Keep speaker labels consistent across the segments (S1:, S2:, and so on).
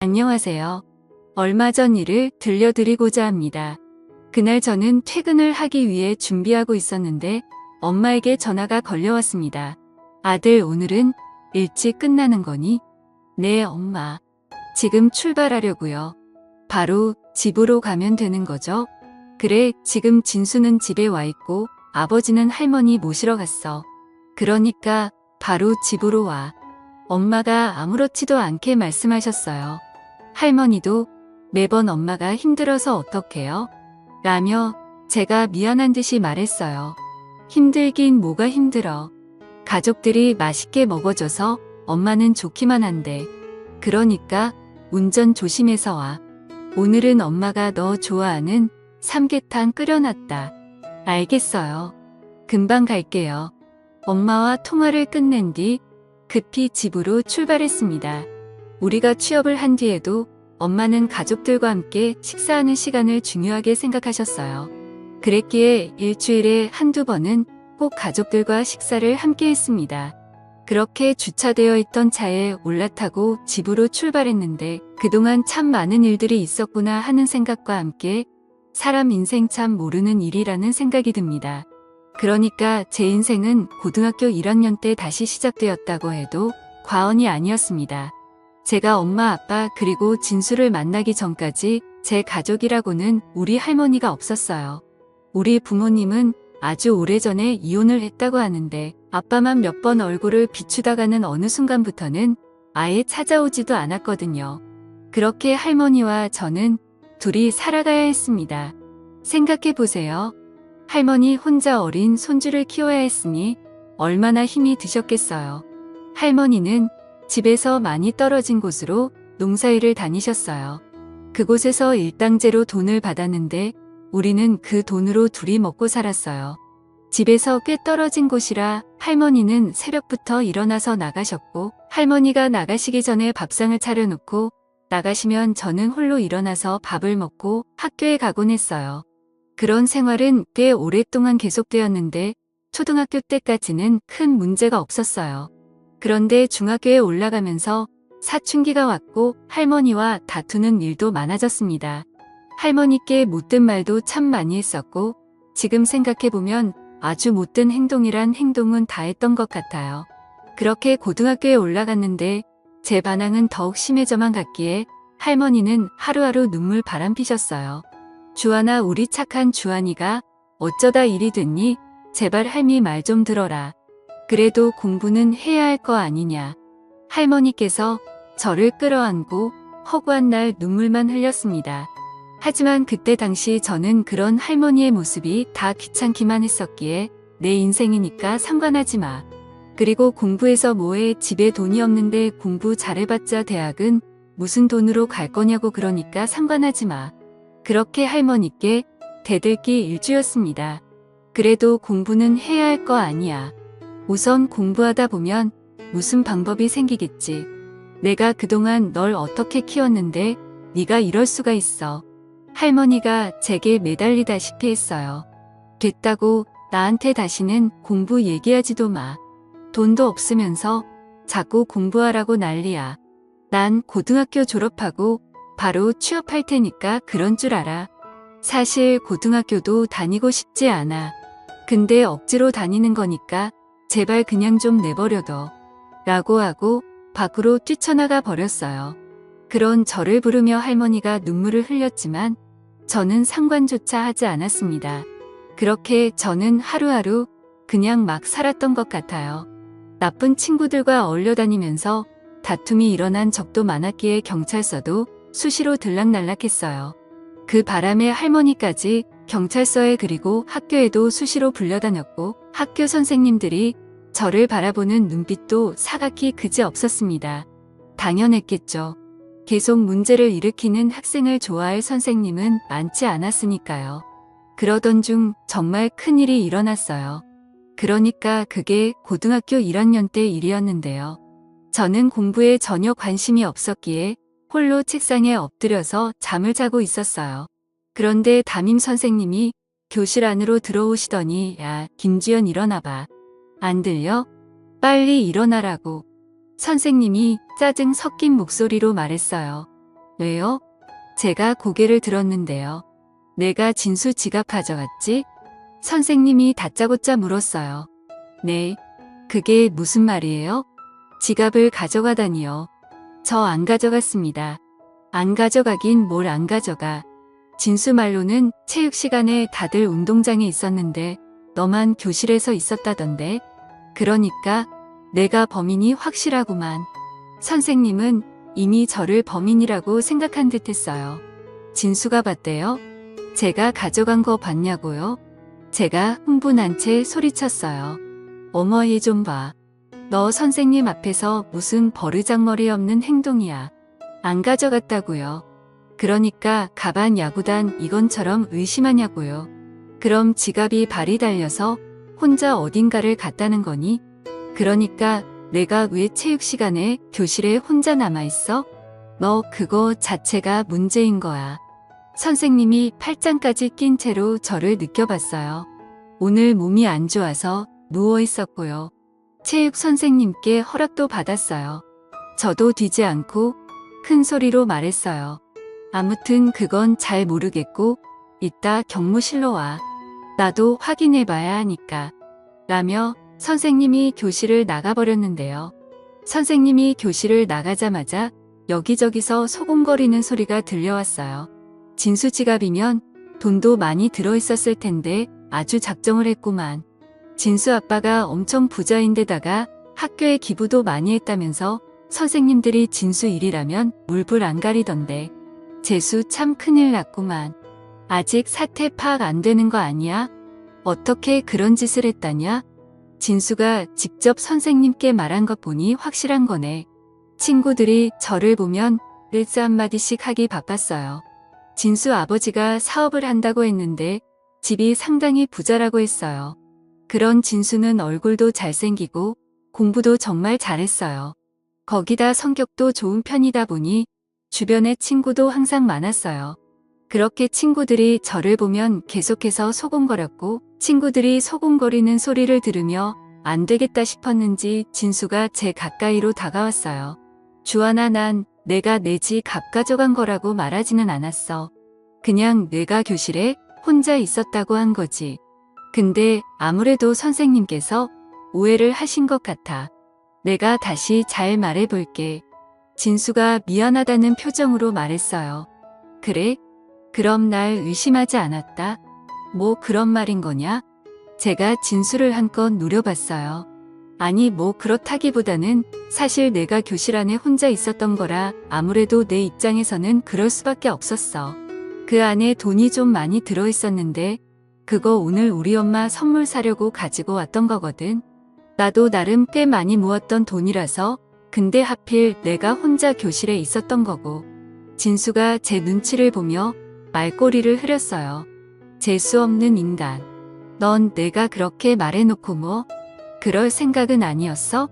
S1: 안녕하세요. 얼마 전 일을 들려드리고자 합니다. 그날 저는 퇴근을 하기 위해 준비하고 있었는데 엄마에게 전화가 걸려왔습니다. 아들, 오늘은 일찍 끝나는 거니? 네, 엄마. 지금 출발하려고요. 바로 집으로 가면 되는 거죠? 그래, 지금 진수는 집에 와 있고 아버지는 할머니 모시러 갔어. 그러니까 바로 집으로 와. 엄마가 아무렇지도 않게 말씀하셨어요. 할머니도 매번 엄마가 힘들어서 어떡해요? 라며 제가 미안한 듯이 말했어요. 힘들긴 뭐가 힘들어. 가족들이 맛있게 먹어줘서 엄마는 좋기만 한데. 그러니까 운전 조심해서 와. 오늘은 엄마가 너 좋아하는 삼계탕 끓여놨다. 알겠어요. 금방 갈게요. 엄마와 통화를 끝낸 뒤 급히 집으로 출발했습니다. 우리가 취업을 한 뒤에도 엄마는 가족들과 함께 식사하는 시간을 중요하게 생각하셨어요. 그랬기에 일주일에 한두 번은 꼭 가족들과 식사를 함께 했습니다. 그렇게 주차되어 있던 차에 올라타고 집으로 출발했는데 그동안 참 많은 일들이 있었구나 하는 생각과 함께 사람 인생 참 모르는 일이라는 생각이 듭니다. 그러니까 제 인생은 고등학교 1학년 때 다시 시작되었다고 해도 과언이 아니었습니다. 제가 엄마, 아빠 그리고 진수를 만나기 전까지 제 가족이라고는 우리 할머니가 없었어요. 우리 부모님은 아주 오래전에 이혼을 했다고 하는데 아빠만 몇 번 얼굴을 비추다가는 어느 순간부터는 아예 찾아오지도 않았거든요. 그렇게 할머니와 저는 둘이 살아가야 했습니다. 생각해 보세요. 할머니 혼자 어린 손주를 키워야 했으니 얼마나 힘이 드셨겠어요. 할머니는 집에서 많이 떨어진 곳으로 농사일을 다니셨어요. 그곳에서 일당제로 돈을 받았는데 우리는 그 돈으로 둘이 먹고 살았어요. 집에서 꽤 떨어진 곳이라 할머니는 새벽부터 일어나서 나가셨고 할머니가 나가시기 전에 밥상을 차려놓고 나가시면 저는 홀로 일어나서 밥을 먹고 학교에 가곤 했어요. 그런 생활은 꽤 오랫동안 계속되었는데 초등학교 때까지는 큰 문제가 없었어요. 그런데 중학교에 올라가면서 사춘기가 왔고 할머니와 다투는 일도 많아졌습니다. 할머니께 못된 말도 참 많이 했었고 지금 생각해보면 아주 못된 행동이란 행동은 다 했던 것 같아요. 그렇게 고등학교에 올라갔는데 제 반항은 더욱 심해져만 갔기에 할머니는 하루하루 눈물 바람 피셨어요. 주한아, 우리 착한 주한이가 어쩌다 일이 됐니? 제발 할미 말 좀 들어라. 그래도 공부는 해야 할 거 아니냐. 할머니께서 저를 끌어안고 허구한 날 눈물만 흘렸습니다. 하지만 그때 당시 저는 그런 할머니의 모습이 다 귀찮기만 했었기에 내 인생이니까 상관하지 마. 그리고 공부해서 뭐해, 집에 돈이 없는데 공부 잘해봤자 대학은 무슨 돈으로 갈 거냐고, 그러니까 상관하지 마. 그렇게 할머니께 대들기 일주였습니다. 그래도 공부는 해야 할 거 아니야. 우선 공부하다 보면 무슨 방법이 생기겠지. 내가 그동안 널 어떻게 키웠는데 네가 이럴 수가 있어. 할머니가 제게 매달리다시피 했어요. 됐다고 나한테 다시는 공부 얘기하지도 마. 돈도 없으면서 자꾸 공부하라고 난리야. 난 고등학교 졸업하고 바로 취업할 테니까 그런 줄 알아. 사실 고등학교도 다니고 싶지 않아. 근데 억지로 다니는 거니까 제발 그냥 좀 내버려둬. 라고 하고 밖으로 뛰쳐나가 버렸어요. 그런 저를 부르며 할머니가 눈물을 흘렸지만 저는 상관조차 하지 않았습니다. 그렇게 저는 하루하루 그냥 막 살았던 것 같아요. 나쁜 친구들과 어울려 다니면서 다툼이 일어난 적도 많았기에 경찰서도 수시로 들락날락했어요. 그 바람에 할머니까지 경찰서에 그리고 학교에도 수시로 불려다녔고 학교 선생님들이 저를 바라보는 눈빛도 사각히 그지 없었습니다. 당연했겠죠. 계속 문제를 일으키는 학생을 좋아할 선생님은 많지 않았으니까요. 그러던 중 정말 큰일이 일어났어요. 그러니까 그게 고등학교 1학년 때 일이었는데요. 저는 공부에 전혀 관심이 없었기에 홀로 책상에 엎드려서 잠을 자고 있었어요. 그런데 담임 선생님이 교실 안으로 들어오시더니 야, 김주연 일어나봐. 안 들려? 빨리 일어나라고. 선생님이 짜증 섞인 목소리로 말했어요. 왜요? 제가 고개를 들었는데요. 내가 진수 지갑 가져갔지? 선생님이 다짜고짜 물었어요. 네. 그게 무슨 말이에요? 지갑을 가져가다니요. 저 안 가져갔습니다. 안 가져가긴 뭘 안 가져가. 진수 말로는 체육 시간에 다들 운동장에 있었는데 너만 교실에서 있었다던데. 그러니까 내가 범인이 확실하구만. 선생님은 이미 저를 범인이라고 생각한 듯 했어요. 진수가 봤대요? 제가 가져간 거 봤냐고요? 제가 흥분한 채 소리쳤어요. 어머 얘 좀 봐. 너 선생님 앞에서 무슨 버르장머리 없는 행동이야. 안 가져갔다고요. 그러니까 가반 야구단 이건처럼 의심하냐고요. 그럼 지갑이 발이 달려서 혼자 어딘가를 갔다는 거니? 그러니까 내가 왜 체육 시간에 교실에 혼자 남아있어? 너 그거 자체가 문제인 거야. 선생님이 팔짱까지 낀 채로 저를 느껴봤어요. 오늘 몸이 안 좋아서 누워 있었고요. 체육 선생님께 허락도 받았어요. 저도 뒤지 않고 큰 소리로 말했어요. 아무튼 그건 잘 모르겠고 이따 경무실로 와. 나도 확인해봐야 하니까. 라며 선생님이 교실을 나가버렸는데요. 선생님이 교실을 나가자마자 여기저기서 소곤거리는 소리가 들려왔어요. 진수 지갑이면 돈도 많이 들어있었을 텐데 아주 작정을 했구만. 진수 아빠가 엄청 부자인데다가 학교에 기부도 많이 했다면서 선생님들이 진수 일이라면 물불 안 가리던데. 재수 참 큰일 났구만. 아직 사태 파악 안 되는 거 아니야? 어떻게 그런 짓을 했다냐? 진수가 직접 선생님께 말한 것 보니 확실한 거네. 친구들이 저를 보면 릴스 한마디씩 하기 바빴어요. 진수 아버지가 사업을 한다고 했는데 집이 상당히 부자라고 했어요. 그런 진수는 얼굴도 잘생기고 공부도 정말 잘했어요. 거기다 성격도 좋은 편이다 보니 주변에 친구도 항상 많았어요. 그렇게 친구들이 저를 보면 계속해서 소곤거렸고 친구들이 소곤거리는 소리를 들으며 안 되겠다 싶었는지 진수가 제 가까이로 다가왔어요. 주하나 난 내가 내 지갑 가져간 거라고 말하지는 않았어. 그냥 내가 교실에 혼자 있었다고 한 거지. 근데 아무래도 선생님께서 오해를 하신 것 같아. 내가 다시 잘 말해볼게. 진수가 미안하다는 표정으로 말했어요. 그래? 그럼 날 의심하지 않았다? 뭐 그런 말인 거냐? 제가 진수를 한껏 노려봤어요. 아니 뭐 그렇다기보다는 사실 내가 교실 안에 혼자 있었던 거라 아무래도 내 입장에서는 그럴 수밖에 없었어. 그 안에 돈이 좀 많이 들어있었는데 그거 오늘 우리 엄마 선물 사려고 가지고 왔던 거거든. 나도 나름 꽤 많이 모았던 돈이라서 근데 하필 내가 혼자 교실에 있었던 거고. 진수가 제 눈치를 보며 말꼬리를 흐렸어요. 재수 없는 인간. 넌 내가 그렇게 말해놓고 뭐? 그럴 생각은 아니었어?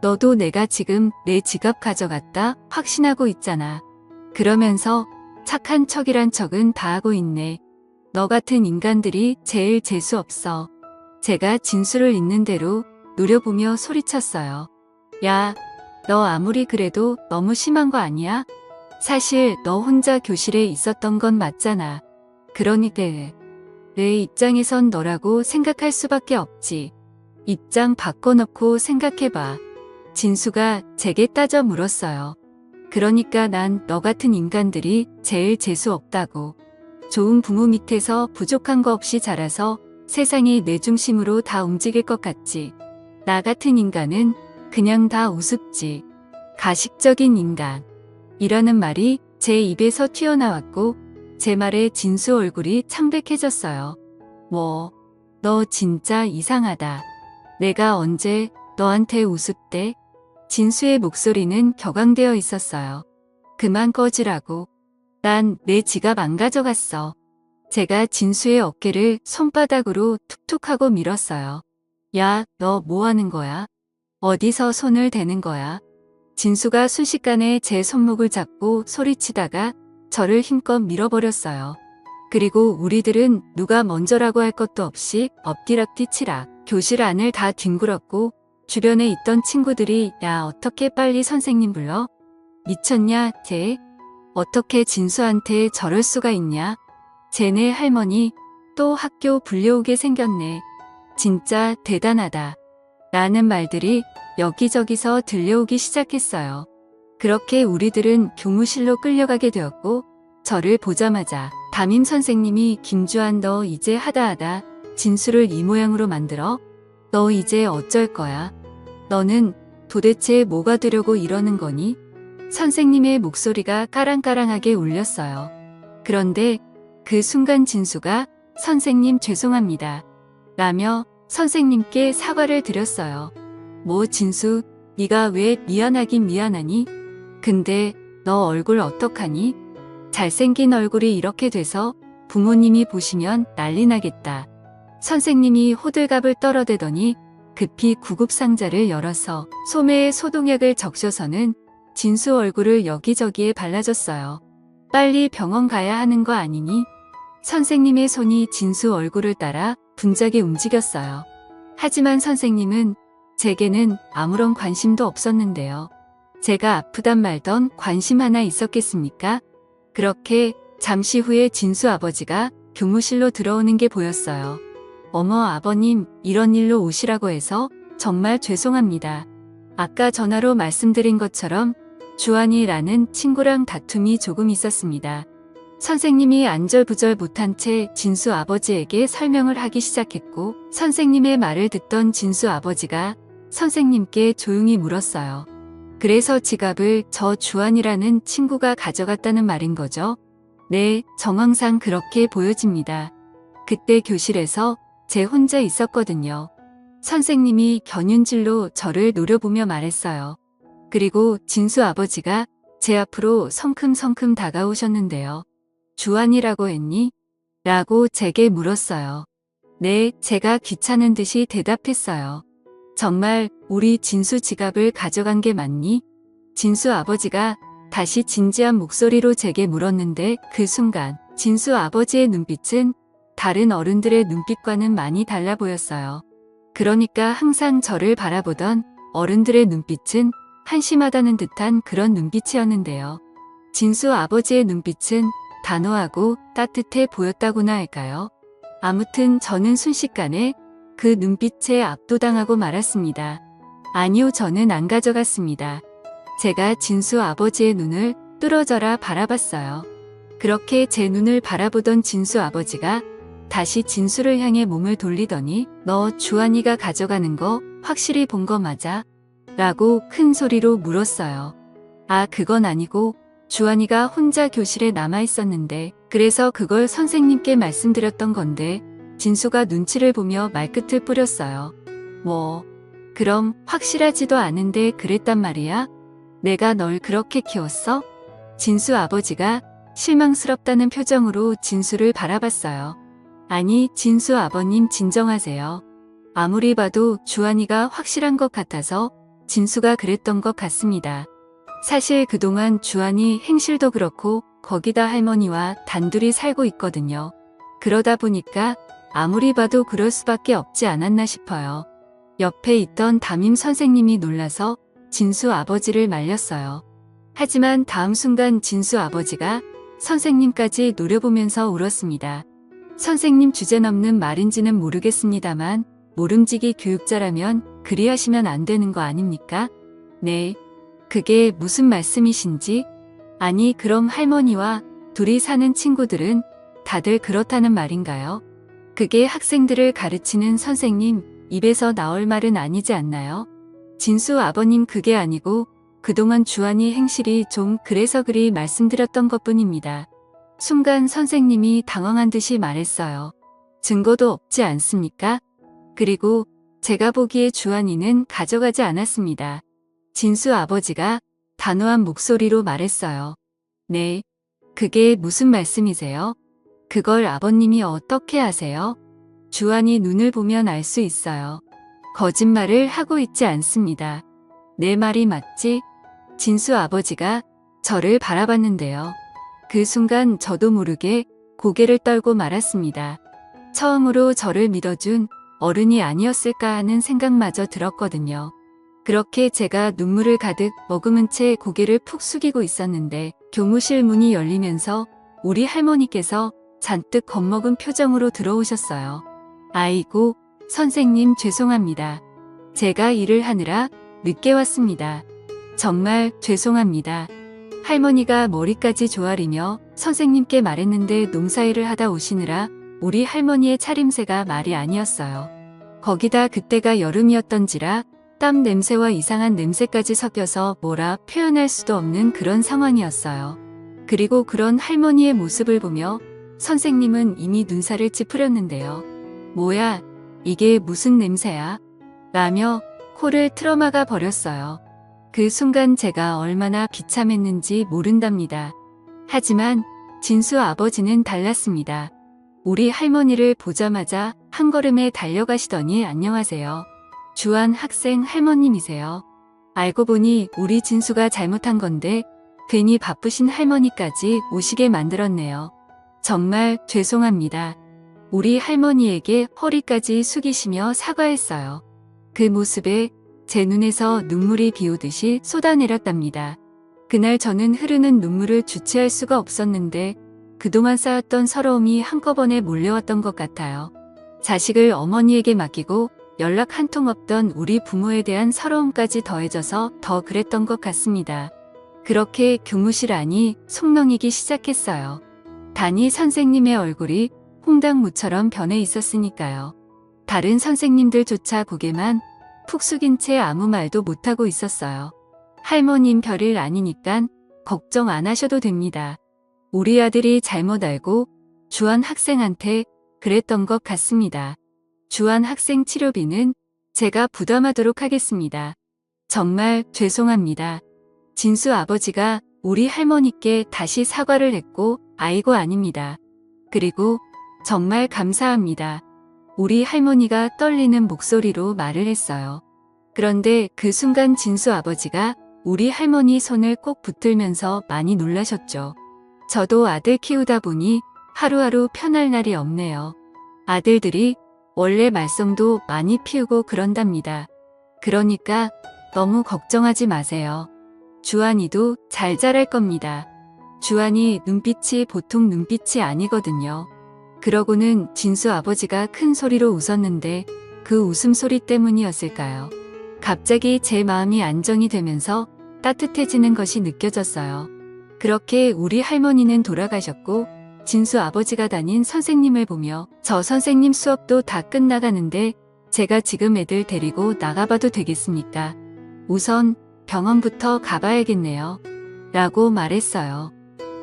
S1: 너도 내가 지금 내 지갑 가져갔다 확신하고 있잖아. 그러면서 착한 척이란 척은 다 하고 있네. 너 같은 인간들이 제일 재수 없어. 제가 진수를 있는 대로 노려보며 소리쳤어요. 야, 너 아무리 그래도 너무 심한 거 아니야? 사실 너 혼자 교실에 있었던 건 맞잖아. 그러니까 내 입장에선 너라고 생각할 수밖에 없지. 입장 바꿔놓고 생각해봐. 진수가 제게 따져 물었어요. 그러니까 난 너 같은 인간들이 제일 재수 없다고. 좋은 부모 밑에서 부족한 거 없이 자라서 세상이 내 중심으로 다 움직일 것 같지. 나 같은 인간은 그냥 다 우습지. 가식적인 인간. 이라는 말이 제 입에서 튀어나왔고 제 말에 진수 얼굴이 창백해졌어요. 뭐, 너 진짜 이상하다. 내가 언제 너한테 우습대? 진수의 목소리는 격앙되어 있었어요. 그만 꺼지라고. 난 내 지갑 안 가져갔어. 제가 진수의 어깨를 손바닥으로 툭툭 하고 밀었어요. 야, 너 뭐 하는 거야? 어디서 손을 대는 거야? 진수가 순식간에 제 손목을 잡고 소리치다가 저를 힘껏 밀어버렸어요. 그리고 우리들은 누가 먼저라고 할 것도 없이 엎디락뒤 치락 교실 안을 다 뒹굴었고 주변에 있던 친구들이 야 어떻게 빨리 선생님 불러? 미쳤냐 쟤? 어떻게 진수한테 저럴 수가 있냐? 쟤네 할머니 또 학교 불려오게 생겼네. 진짜 대단하다. 라는 말들이 여기저기서 들려오기 시작했어요. 그렇게 우리들은 교무실로 끌려가게 되었고 저를 보자마자 담임 선생님이 김주한 너 이제 하다하다 진수를 이 모양으로 만들어? 너 이제 어쩔 거야? 너는 도대체 뭐가 되려고 이러는 거니? 선생님의 목소리가 까랑까랑하게 울렸어요. 그런데 그 순간 진수가 선생님 죄송합니다. 라며 선생님께 사과를 드렸어요. 뭐 진수, 네가 왜 미안하긴 미안하니? 근데 너 얼굴 어떡하니? 잘생긴 얼굴이 이렇게 돼서 부모님이 보시면 난리 나겠다. 선생님이 호들갑을 떨어대더니 급히 구급상자를 열어서 소매에 소독약을 적셔서는 진수 얼굴을 여기저기에 발라줬어요. 빨리 병원 가야 하는 거 아니니? 선생님의 손이 진수 얼굴을 따라 분작에 움직였어요. 하지만 선생님은 제게는 아무런 관심도 없었는데요. 제가 아프단 말던 관심 하나 있었겠습니까? 그렇게 잠시 후에 진수 아버지가 교무실로 들어오는 게 보였어요. 어머 아버님, 이런 일로 오시라고 해서 정말 죄송합니다. 아까 전화로 말씀드린 것처럼 주한이라는 친구랑 다툼이 조금 있었습니다. 선생님이 안절부절 못한 채 진수 아버지에게 설명을 하기 시작했고 선생님의 말을 듣던 진수 아버지가 선생님께 조용히 물었어요. 그래서 지갑을 저 주한이라는 친구가 가져갔다는 말인 거죠? 네, 정황상 그렇게 보여집니다. 그때 교실에서 제 혼자 있었거든요. 선생님이 견윤질로 저를 노려보며 말했어요. 그리고 진수 아버지가 제 앞으로 성큼성큼 다가오셨는데요. 주한이라고 했니? 라고 제게 물었어요. 네, 제가 귀찮은 듯이 대답했어요. 정말 우리 진수 지갑을 가져간 게 맞니? 진수 아버지가 다시 진지한 목소리로 제게 물었는데 그 순간 진수 아버지의 눈빛은 다른 어른들의 눈빛과는 많이 달라 보였어요. 그러니까 항상 저를 바라보던 어른들의 눈빛은 한심하다는 듯한 그런 눈빛이었는데요. 진수 아버지의 눈빛은 단호하고 따뜻해 보였다고나 할까요? 아무튼 저는 순식간에 그 눈빛에 압도당하고 말았습니다. 아니요, 저는 안 가져갔습니다. 제가 진수 아버지의 눈을 뚫어져라 바라봤어요. 그렇게 제 눈을 바라보던 진수 아버지가 다시 진수를 향해 몸을 돌리더니 너 주한이가 가져가는 거 확실히 본 거 맞아? 라고 큰 소리로 물었어요. 아, 그건 아니고 주한이가 혼자 교실에 남아 있었는데 그래서 그걸 선생님께 말씀드렸던 건데 진수가 눈치를 보며 말끝을 뿌렸어요. 뭐, 그럼 확실하지도 않은데 그랬단 말이야? 내가 널 그렇게 키웠어? 진수 아버지가 실망스럽다는 표정으로 진수를 바라봤어요. 아니, 진수 아버님 진정하세요. 아무리 봐도 주한이가 확실한 것 같아서 진수가 그랬던 것 같습니다. 사실 그동안 주한이 행실도 그렇고 거기다 할머니와 단둘이 살고 있거든요. 그러다 보니까 아무리 봐도 그럴 수밖에 없지 않았나 싶어요. 옆에 있던 담임 선생님이 놀라서 진수 아버지를 말렸어요. 하지만 다음 순간 진수 아버지가 선생님까지 노려보면서 울었습니다. 선생님 주제넘는 말인지는 모르겠습니다만 모름지기 교육자라면 그리하시면 안 되는 거 아닙니까? 네. 그게 무슨 말씀이신지? 아니, 그럼 할머니와 둘이 사는 친구들은 다들 그렇다는 말인가요? 그게 학생들을 가르치는 선생님 입에서 나올 말은 아니지 않나요? 진수 아버님, 그게 아니고 그동안 주한이 행실이 좀 그래서 그리 말씀드렸던 것뿐입니다. 순간 선생님이 당황한 듯이 말했어요. 증거도 없지 않습니까? 그리고 제가 보기에 주한이는 가져가지 않았습니다. 진수 아버지가 단호한 목소리로 말했어요. 네, 그게 무슨 말씀이세요? 그걸 아버님이 어떻게 아세요? 주한이 눈을 보면 알 수 있어요. 거짓말을 하고 있지 않습니다. 내 말이 맞지? 진수 아버지가 저를 바라봤는데요. 그 순간 저도 모르게 고개를 떨고 말았습니다. 처음으로 저를 믿어준 어른이 아니었을까 하는 생각마저 들었거든요. 그렇게 제가 눈물을 가득 머금은 채 고개를 푹 숙이고 있었는데 교무실 문이 열리면서 우리 할머니께서 잔뜩 겁먹은 표정으로 들어오셨어요. 아이고, 선생님 죄송합니다. 제가 일을 하느라 늦게 왔습니다. 정말 죄송합니다. 할머니가 머리까지 조아리며 선생님께 말했는데 농사일을 하다 오시느라 우리 할머니의 차림새가 말이 아니었어요. 거기다 그때가 여름이었던지라 땀 냄새와 이상한 냄새까지 섞여서 뭐라 표현할 수도 없는 그런 상황이었어요. 그리고 그런 할머니의 모습을 보며 선생님은 이미 눈살을 찌푸렸는데요. 뭐야, 이게 무슨 냄새야? 라며 코를 틀어막아 버렸어요. 그 순간 제가 얼마나 비참했는지 모른답니다. 하지만 진수 아버지는 달랐습니다. 우리 할머니를 보자마자 한 걸음에 달려가시더니 안녕하세요. 주한 학생 할머님이세요. 알고 보니 우리 진수가 잘못한 건데 괜히 바쁘신 할머니까지 오시게 만들었네요. 정말 죄송합니다. 우리 할머니에게 허리까지 숙이시며 사과했어요. 그 모습에 제 눈에서 눈물이 비오듯이 쏟아내렸답니다. 그날 저는 흐르는 눈물을 주체할 수가 없었는데 그동안 쌓였던 서러움이 한꺼번에 몰려왔던 것 같아요. 자식을 어머니에게 맡기고 연락 한 통 없던 우리 부모에 대한 서러움까지 더해져서 더 그랬던 것 같습니다. 그렇게 교무실 안이 송렁이기 시작했어요. 담임 선생님의 얼굴이 홍당무처럼 변해 있었으니까요. 다른 선생님들조차 고개만 푹 숙인 채 아무 말도 못하고 있었어요. 할머님 별일 아니니깐 걱정 안 하셔도 됩니다. 우리 아들이 잘못 알고 주한 학생한테 그랬던 것 같습니다. 주한 학생 치료비는 제가 부담하도록 하겠습니다. 정말 죄송합니다. 진수 아버지가 우리 할머니께 다시 사과를 했고 아이고 아닙니다. 그리고 정말 감사합니다. 우리 할머니가 떨리는 목소리로 말을 했어요. 그런데 그 순간 진수 아버지가 우리 할머니 손을 꼭 붙들면서 많이 놀라셨죠. 저도 아들 키우다 보니 하루하루 편할 날이 없네요. 아들들이 원래 말썽도 많이 피우고 그런답니다. 그러니까 너무 걱정하지 마세요. 주한이도 잘 자랄 겁니다. 주한이 눈빛이 보통 눈빛이 아니거든요. 그러고는 진수 아버지가 큰 소리로 웃었는데 그 웃음소리 때문이었을까요? 갑자기 제 마음이 안정이 되면서 따뜻해지는 것이 느껴졌어요. 그렇게 우리 할머니는 돌아가셨고 진수 아버지가 다닌 선생님을 보며 저 선생님 수업도 다 끝나가는데 제가 지금 애들 데리고 나가봐도 되겠습니까? 우선 병원부터 가봐야겠네요. 라고 말했어요.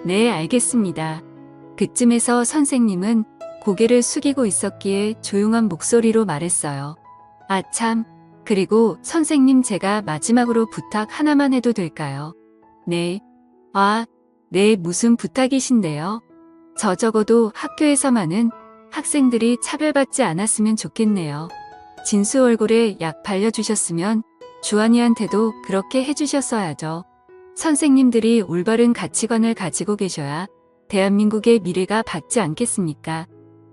S1: 네, 알겠습니다. 그쯤에서 선생님은 고개를 숙이고 있었기에 조용한 목소리로 말했어요. 아 참, 그리고 선생님 제가 마지막으로 부탁 하나만 해도 될까요? 네. 아, 네, 무슨 부탁이신데요? 저 적어도 학교에서만은 학생들이 차별받지 않았으면 좋겠네요. 진수 얼굴에 약 발려주셨으면 주한이한테도 그렇게 해주셨어야죠. 선생님들이 올바른 가치관을 가지고 계셔야 대한민국의 미래가 밝지 않겠습니까?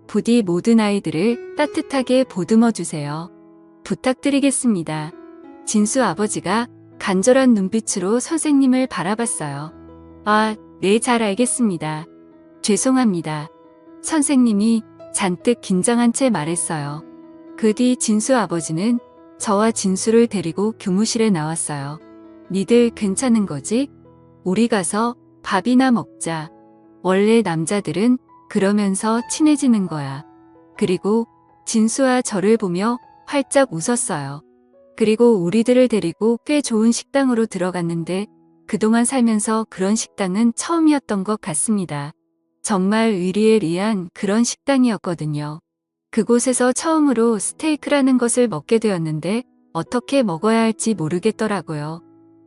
S1: 부디 모든 아이들을 따뜻하게 보듬어 주세요. 부탁드리겠습니다. 진수 아버지가 간절한 눈빛으로 선생님을 바라봤어요. 아, 네, 잘 알겠습니다. 죄송합니다. 선생님이 잔뜩 긴장한 채 말했어요. 그 뒤 진수 아버지는 저와 진수를 데리고 교무실에 나왔어요. 니들 괜찮은 거지? 우리 가서 밥이나 먹자. 원래 남자들은 그러면서 친해지는 거야. 그리고 진수와 저를 보며 활짝 웃었어요. 그리고 우리들을 데리고 꽤 좋은 식당으로 들어갔는데 그동안 살면서 그런 식당은 처음이었던 것 같습니다. 정말 의리의리한 그런 식당이었거든요. 그곳에서 처음으로 스테이크라는 것을 먹게 되었는데 어떻게 먹어야 할지 모르겠더라고요.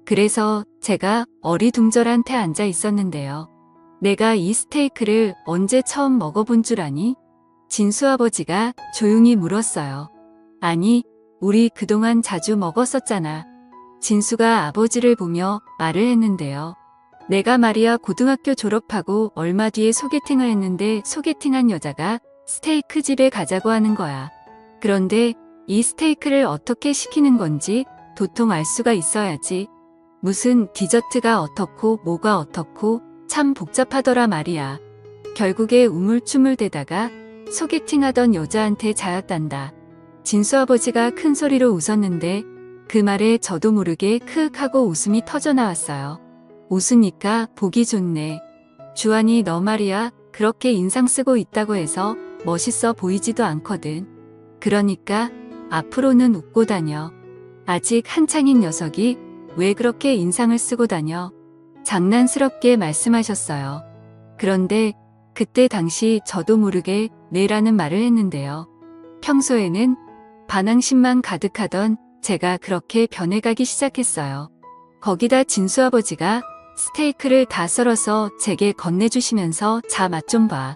S1: 그래서 제가 어리둥절한 태 앉아 있었는데요. 내가 이 스테이크를 언제 처음 먹어본 줄 아니? 진수 아버지가 조용히 물었어요. 아니, 우리 그동안 자주 먹었었잖아. 진수가 아버지를 보며 말을 했는데요. 내가 말이야 고등학교 졸업하고 얼마 뒤에 소개팅을 했는데 소개팅한 여자가 스테이크 집에 가자고 하는 거야. 그런데 이 스테이크를 어떻게 시키는 건지 도통 알 수가 있어야지. 무슨 디저트가 어떻고 뭐가 어떻고 참 복잡하더라 말이야. 결국에 우물쭈물대다가 소개팅하던 여자한테 자였단다. 진수 아버지가 큰 소리로 웃었는데 그 말에 저도 모르게 크윽 하고 웃음이 터져 나왔어요. 웃으니까 보기 좋네. 주환이 너 말이야 그렇게 인상 쓰고 있다고 해서 멋있어 보이지도 않거든. 그러니까 앞으로는 웃고 다녀. 아직 한창인 녀석이 왜 그렇게 인상을 쓰고 다녀? 장난스럽게 말씀하셨어요. 그런데 그때 당시 저도 모르게 네라는 말을 했는데요. 평소에는 반항심만 가득하던 제가 그렇게 변해가기 시작했어요. 거기다 진수 아버지가 스테이크를 다 썰어서 제게 건네주시면서 자 맛 좀 봐.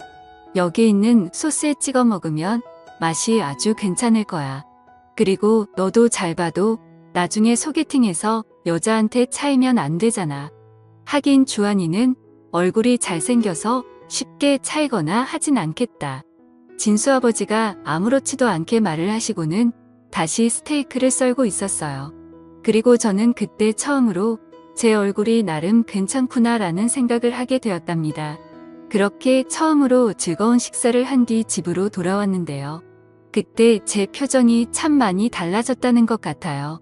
S1: 여기 있는 소스에 찍어 먹으면 맛이 아주 괜찮을 거야. 그리고 너도 잘 봐도 나중에 소개팅에서 여자한테 차이면 안 되잖아. 하긴 주한이는 얼굴이 잘생겨서 쉽게 차이거나 하진 않겠다. 진수 아버지가 아무렇지도 않게 말을 하시고는 다시 스테이크를 썰고 있었어요. 그리고 저는 그때 처음으로 제 얼굴이 나름 괜찮구나라는 생각을 하게 되었답니다. 그렇게 처음으로 즐거운 식사를 한 뒤 집으로 돌아왔는데요. 그때 제 표정이 참 많이 달라졌다는 것 같아요.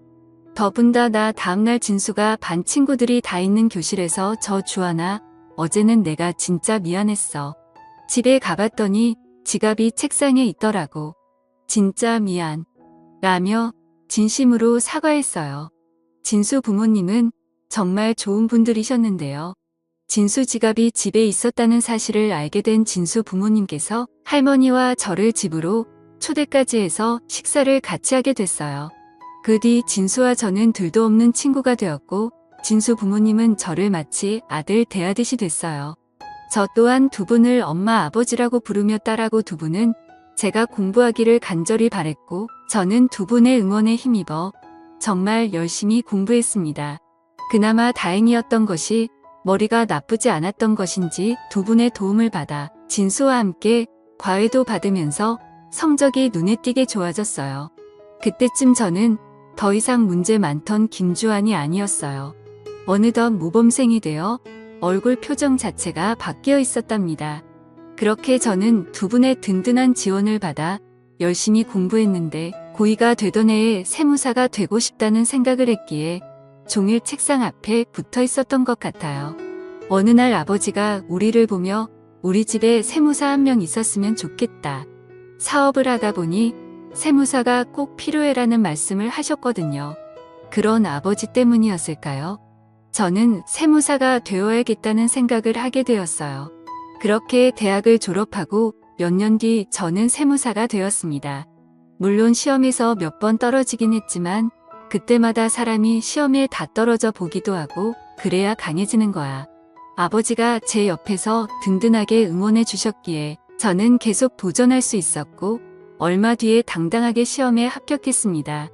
S1: 더군다나 다음날 진수가 반 친구들이 다 있는 교실에서 저 주하나 어제는 내가 진짜 미안했어. 집에 가봤더니 지갑이 책상에 있더라고. 진짜 미안. 라며 진심으로 사과했어요. 진수 부모님은 정말 좋은 분들이셨는데요. 진수 지갑이 집에 있었다는 사실을 알게 된 진수 부모님께서 할머니와 저를 집으로 초대까지 해서 식사를 같이 하게 됐어요. 그 뒤 진수와 저는 둘도 없는 친구가 되었고 진수 부모님은 저를 마치 아들 대하듯이 됐어요. 저 또한 두 분을 엄마 아버지라고 부르며 딸하고 두 분은 제가 공부하기를 간절히 바랬고 저는 두 분의 응원에 힘입어 정말 열심히 공부했습니다. 그나마 다행이었던 것이 머리가 나쁘지 않았던 것인지 두 분의 도움을 받아 진수와 함께 과외도 받으면서 성적이 눈에 띄게 좋아졌어요. 그때쯤 저는 더 이상 문제 많던 김주환이 아니었어요. 어느덧 모범생이 되어 얼굴 표정 자체가 바뀌어 있었답니다. 그렇게 저는 두 분의 든든한 지원을 받아 열심히 공부했는데 고2가 되던 해에 세무사가 되고 싶다는 생각을 했기에 종일 책상 앞에 붙어 있었던 것 같아요. 어느 날 아버지가 우리를 보며 우리 집에 세무사 한 명 있었으면 좋겠다. 사업을 하다 보니 세무사가 꼭 필요해라는 말씀을 하셨거든요. 그런 아버지 때문이었을까요? 저는 세무사가 되어야겠다는 생각을 하게 되었어요. 그렇게 대학을 졸업하고 몇 년 뒤 저는 세무사가 되었습니다. 물론 시험에서 몇 번 떨어지긴 했지만 그때마다 사람이 시험에 다 떨어져 보기도 하고 그래야 강해지는 거야. 아버지가 제 옆에서 든든하게 응원해 주셨기에 저는 계속 도전할 수 있었고 얼마 뒤에 당당하게 시험에 합격했습니다.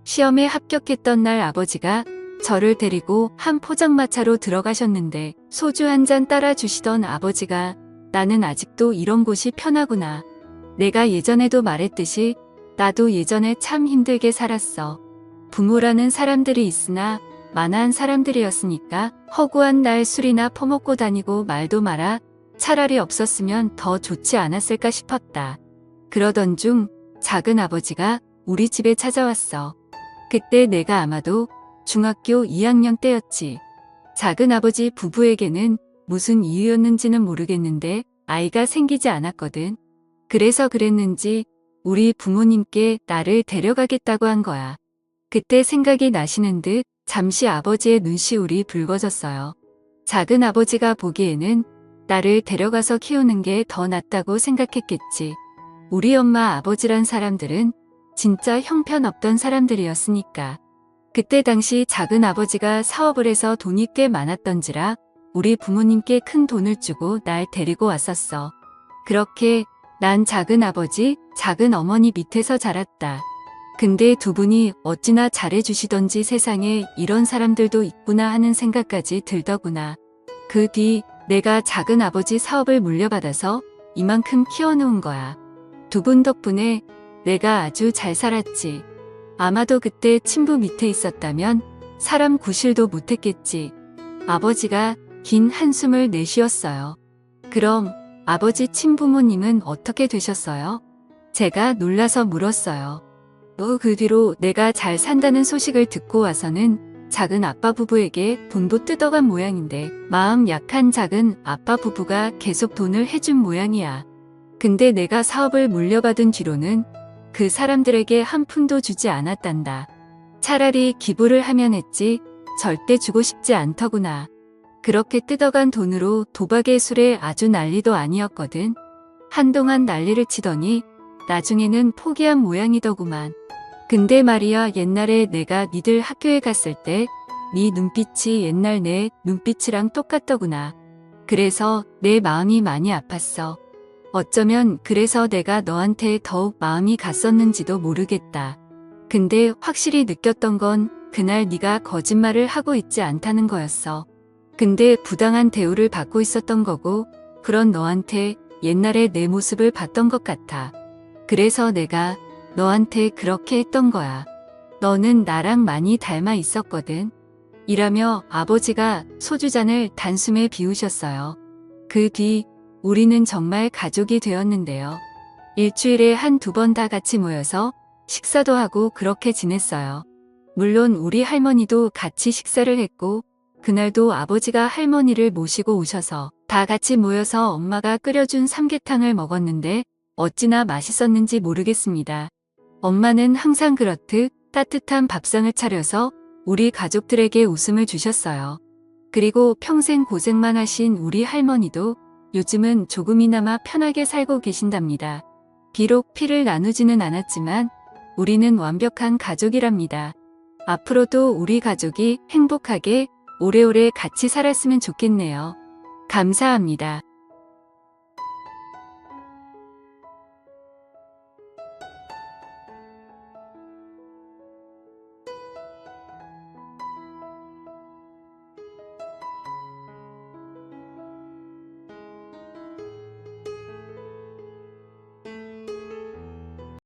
S1: 시험에 합격했던 날 아버지가 저를 데리고 한 포장마차로 들어가셨는데 소주 한 잔 따라 주시던 아버지가 나는 아직도 이런 곳이 편하구나. 내가 예전에도 말했듯이 나도 예전에 참 힘들게 살았어. 부모라는 사람들이 있으나 만화한 사람들이었으니까 허구한 날 술이나 퍼먹고 다니고 말도 마라. 차라리 없었으면 더 좋지 않았을까 싶었다. 그러던 중 작은 아버지가 우리 집에 찾아왔어. 그때 내가 아마도 중학교 2학년 때였지. 작은 아버지 부부에게는 무슨 이유였는지는 모르겠는데 아이가 생기지 않았거든. 그래서 그랬는지 우리 부모님께 나를 데려가겠다고 한 거야. 그때 생각이 나시는 듯 잠시 아버지의 눈시울이 붉어졌어요. 작은 아버지가 보기에는 나를 데려가서 키우는 게 더 낫다고 생각했겠지. 우리 엄마 아버지란 사람들은 진짜 형편없던 사람들이었으니까. 그때 당시 작은 아버지가 사업을 해서 돈이 꽤 많았던지라 우리 부모님께 큰 돈을 주고 날 데리고 왔었어. 그렇게 난 작은 아버지, 작은 어머니 밑에서 자랐다. 근데 두 분이 어찌나 잘해주시던지 세상에 이런 사람들도 있구나 하는 생각까지 들더구나. 그 뒤 내가 작은 아버지 사업을 물려받아서 이만큼 키워놓은 거야. 두 분 덕분에 내가 아주 잘 살았지. 아마도 그때 친부 밑에 있었다면 사람 구실도 못했겠지. 아버지가 긴 한숨을 내쉬었어요. 그럼 아버지 친부모님은 어떻게 되셨어요? 제가 놀라서 물었어요. 그 뒤로 내가 잘 산다는 소식을 듣고 와서는 작은 아빠 부부에게 돈도 뜯어간 모양인데 마음 약한 작은 아빠 부부가 계속 돈을 해준 모양이야. 근데 내가 사업을 물려받은 뒤로는 그 사람들에게 한 푼도 주지 않았단다. 차라리 기부를 하면 했지 절대 주고 싶지 않더구나. 그렇게 뜯어간 돈으로 도박의 술에 아주 난리도 아니었거든. 한동안 난리를 치더니 나중에는 포기한 모양이더구만. 근데 말이야 옛날에 내가 니들 학교에 갔을 때 네 눈빛이 옛날 내 눈빛이랑 똑같더구나. 그래서 내 마음이 많이 아팠어. 어쩌면 그래서 내가 너한테 더욱 마음이 갔었는지도 모르겠다. 근데 확실히 느꼈던 건 그날 네가 거짓말을 하고 있지 않다는 거였어. 근데 부당한 대우를 받고 있었던 거고 그런 너한테 옛날에 내 모습을 봤던 것 같아. 그래서 내가 너한테 그렇게 했던 거야. 너는 나랑 많이 닮아 있었거든. 이라며 아버지가 소주잔을 단숨에 비우셨어요. 그 뒤 우리는 정말 가족이 되었는데요. 일주일에 한두 번 다 같이 모여서 식사도 하고 그렇게 지냈어요. 물론 우리 할머니도 같이 식사를 했고 그날도 아버지가 할머니를 모시고 오셔서 다 같이 모여서 엄마가 끓여준 삼계탕을 먹었는데 어찌나 맛있었는지 모르겠습니다. 엄마는 항상 그렇듯 따뜻한 밥상을 차려서 우리 가족들에게 웃음을 주셨어요. 그리고 평생 고생만 하신 우리 할머니도 요즘은 조금이나마 편하게 살고 계신답니다. 비록 피를 나누지는 않았지만 우리는 완벽한 가족이랍니다. 앞으로도 우리 가족이 행복하게 오래오래 같이 살았으면 좋겠네요. 감사합니다.